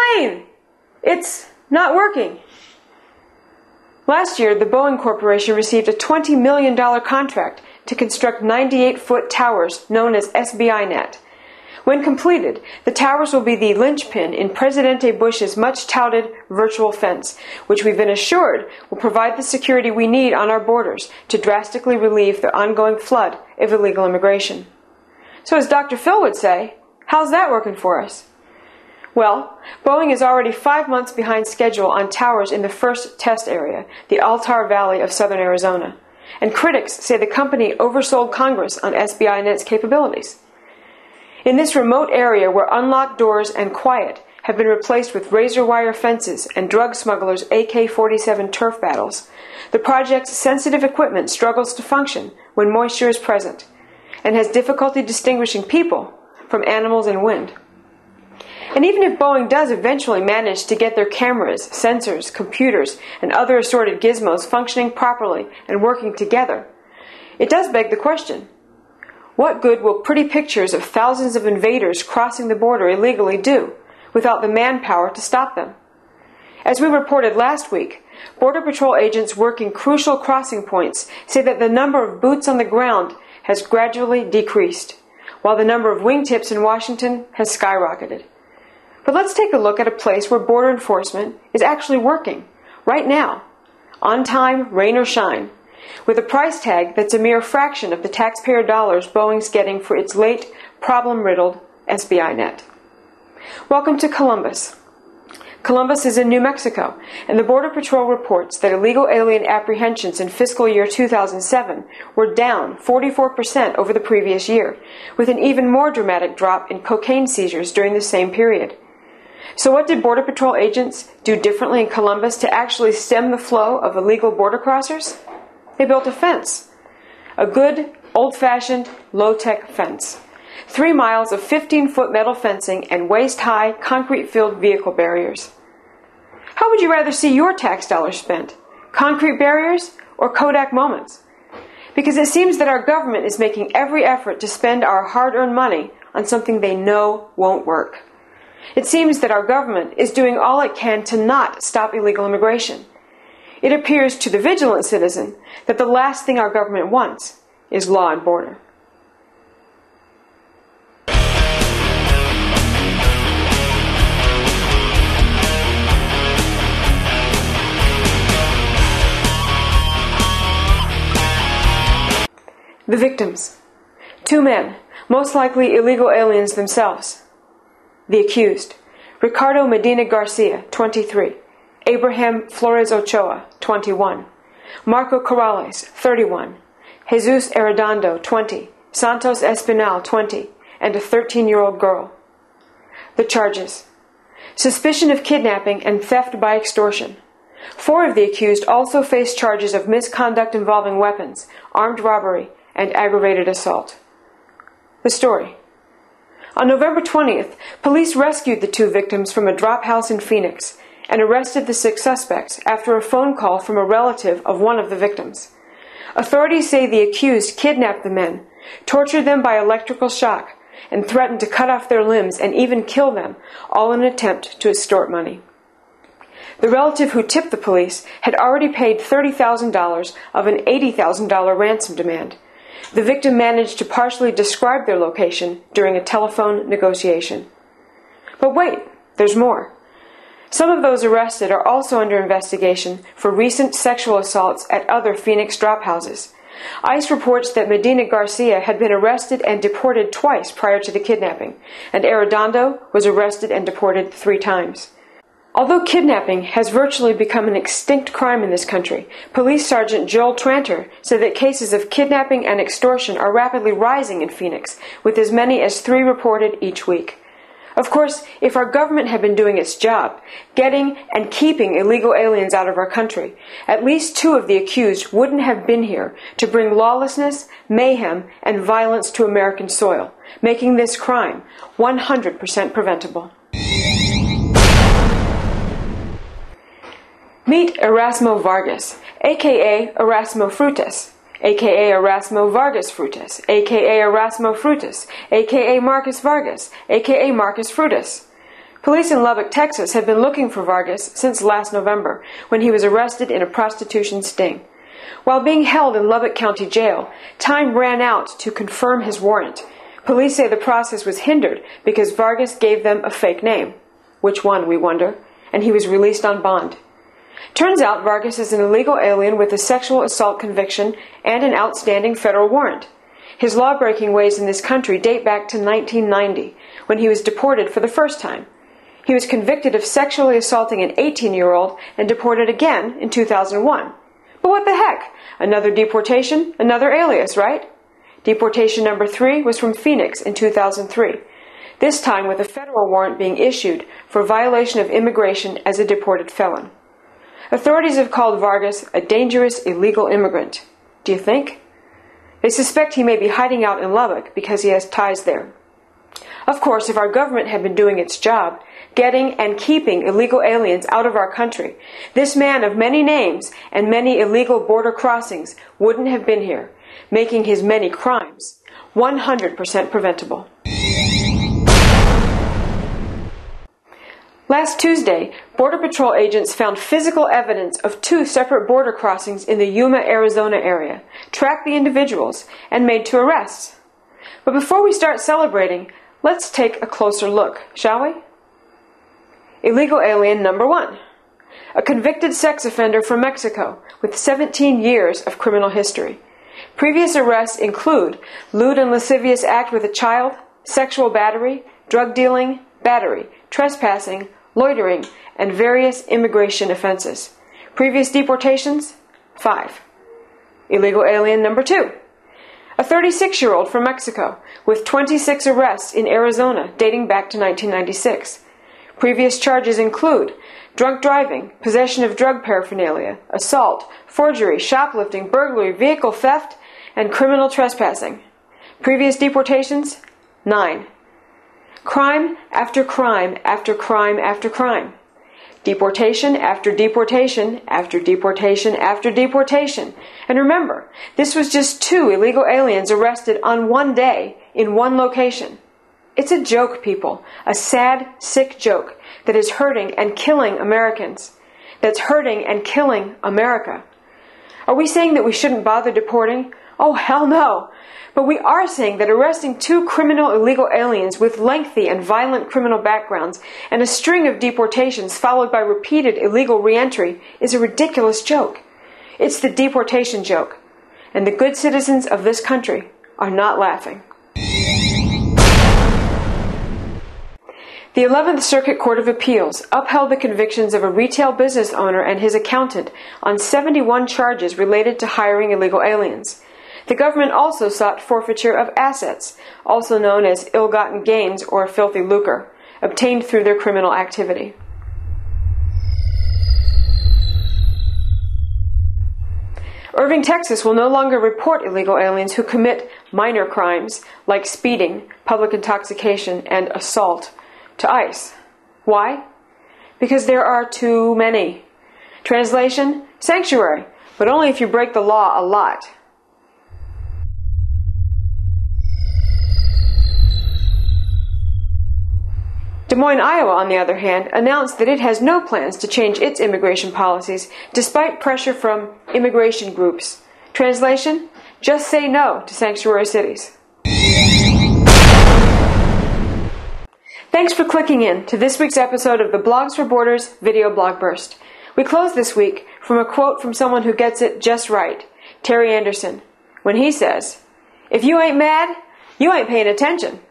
plane! It's not working. Last year, the Boeing Corporation received a $20 million contract to construct 98-foot towers known as SBI-Net. When completed, the towers will be the linchpin in Presidente Bush's much-touted virtual fence, which we've been assured will provide the security we need on our borders to drastically relieve the ongoing flood of illegal immigration. So as Dr. Phil would say, how's that working for us? Well, Boeing is already 5 months behind schedule on towers in the first test area, the Altar Valley of southern Arizona, and critics say the company oversold Congress on SBI-Net's capabilities. In this remote area where unlocked doors and quiet have been replaced with razor wire fences and drug smugglers' AK-47 turf battles, the project's sensitive equipment struggles to function when moisture is present and has difficulty distinguishing people from animals and wind. And even if Boeing does eventually manage to get their cameras, sensors, computers, and other assorted gizmos functioning properly and working together, it does beg the question, what good will pretty pictures of thousands of invaders crossing the border illegally do without the manpower to stop them? As we reported last week, Border Patrol agents working crucial crossing points say that the number of boots on the ground has gradually decreased, while the number of wingtips in Washington has skyrocketed. But let's take a look at a place where border enforcement is actually working, right now, on time, rain or shine, with a price tag that's a mere fraction of the taxpayer dollars Boeing's getting for its late, problem-riddled SBI-Net. Welcome to Columbus. Columbus is in New Mexico, and the Border Patrol reports that illegal alien apprehensions in fiscal year 2007 were down 44% over the previous year, with an even more dramatic drop in cocaine seizures during the same period. So what did Border Patrol agents do differently in Columbus to actually stem the flow of illegal border crossers? They built a fence. A good, old-fashioned, low-tech fence. 3 miles of 15-foot metal fencing and waist-high, concrete-filled vehicle barriers. How would you rather see your tax dollars spent? Concrete barriers or Kodak moments? Because it seems that our government is making every effort to spend our hard-earned money on something they know won't work. It seems that our government is doing all it can to not stop illegal immigration. It appears to the vigilant citizen that the last thing our government wants is law and order. The victims. 2 men, most likely illegal aliens themselves. The accused. Ricardo Medina Garcia, 23. Abraham Flores Ochoa, 21. Marco Corrales, 31. Jesus Arredondo, 20. Santos Espinal, 20. And a 13-year-old girl. The charges. Suspicion of kidnapping and theft by extortion. 4 of the accused also face charges of misconduct involving weapons, armed robbery, and aggravated assault. The story. On November 20th, police rescued the 2 victims from a drop house in Phoenix and arrested the 6 suspects after a phone call from a relative of one of the victims. Authorities say the accused kidnapped the men, tortured them by electrical shock, and threatened to cut off their limbs and even kill them, all in an attempt to extort money. The relative who tipped the police had already paid $30,000 of an $80,000 ransom demand. The victim managed to partially describe their location during a telephone negotiation. But wait, there's more. Some of those arrested are also under investigation for recent sexual assaults at other Phoenix drop houses. ICE reports that Medina Garcia had been arrested and deported twice prior to the kidnapping, and Arredondo was arrested and deported 3 times. Although kidnapping has virtually become an extinct crime in this country, Police Sergeant Joel Tranter said that cases of kidnapping and extortion are rapidly rising in Phoenix, with as many as 3 reported each week. Of course, if our government had been doing its job, getting and keeping illegal aliens out of our country, at least 2 of the accused wouldn't have been here to bring lawlessness, mayhem, and violence to American soil, making this crime 100% preventable. Meet Erasmo Vargas, a.k.a. Erasmo Frutas, a.k.a. Erasmo Vargas Frutas, a.k.a. Erasmo Frutas, a.k.a. Marcus Vargas, a.k.a. Marcus Frutas. Police in Lubbock, Texas have been looking for Vargas since last November, when he was arrested in a prostitution sting. While being held in Lubbock County Jail, time ran out to confirm his warrant. Police say the process was hindered because Vargas gave them a fake name. Which one, we wonder? And he was released on bond. Turns out Vargas is an illegal alien with a sexual assault conviction and an outstanding federal warrant. His law-breaking ways in this country date back to 1990, when he was deported for the first time. He was convicted of sexually assaulting an 18-year-old and deported again in 2001. But what the heck? Another deportation, another alias, right? Deportation number 3 was from Phoenix in 2003, this time with a federal warrant being issued for violation of immigration as a deported felon. Authorities have called Vargas a dangerous illegal immigrant. Do you think? They suspect he may be hiding out in Lubbock because he has ties there. Of course, if our government had been doing its job, getting and keeping illegal aliens out of our country, this man of many names and many illegal border crossings wouldn't have been here, making his many crimes 100% preventable. Last Tuesday, Border Patrol agents found physical evidence of 2 separate border crossings in the Yuma, Arizona area, tracked the individuals, and made 2 arrests. But before we start celebrating, let's take a closer look, shall we? Illegal alien number 1. A convicted sex offender from Mexico with 17 years of criminal history. Previous arrests include lewd and lascivious act with a child, sexual battery, drug dealing, battery, trespassing, loitering, and various immigration offenses. Previous deportations? 5. Illegal alien number 2. A 36-year-old from Mexico with 26 arrests in Arizona dating back to 1996. Previous charges include drunk driving, possession of drug paraphernalia, assault, forgery, shoplifting, burglary, vehicle theft, and criminal trespassing. Previous deportations? 9. Crime after crime after crime after crime. Deportation after deportation after deportation after deportation. And remember, this was just 2 illegal aliens arrested on one day in one location. It's a joke, people. A sad, sick joke that is hurting and killing Americans. That's hurting and killing America. Are we saying that we shouldn't bother deporting? Oh, hell no. But we are saying that arresting 2 criminal illegal aliens with lengthy and violent criminal backgrounds and a string of deportations followed by repeated illegal reentry is a ridiculous joke. It's the deportation joke. And the good citizens of this country are not laughing. The 11th Circuit Court of Appeals upheld the convictions of a retail business owner and his accountant on 71 charges related to hiring illegal aliens. The government also sought forfeiture of assets, also known as ill-gotten gains or filthy lucre, obtained through their criminal activity. Irving, Texas will no longer report illegal aliens who commit minor crimes like speeding, public intoxication, and assault to ICE. Why? Because there are too many. Translation, sanctuary, but only if you break the law a lot. Des Moines, Iowa, on the other hand, announced that it has no plans to change its immigration policies despite pressure from immigration groups. Translation, just say no to sanctuary cities. Thanks for clicking in to this week's episode of the Blogs for Borders video blog burst. We close this week from a quote from someone who gets it just right, Terry Anderson, when he says, "If you ain't mad, you ain't paying attention."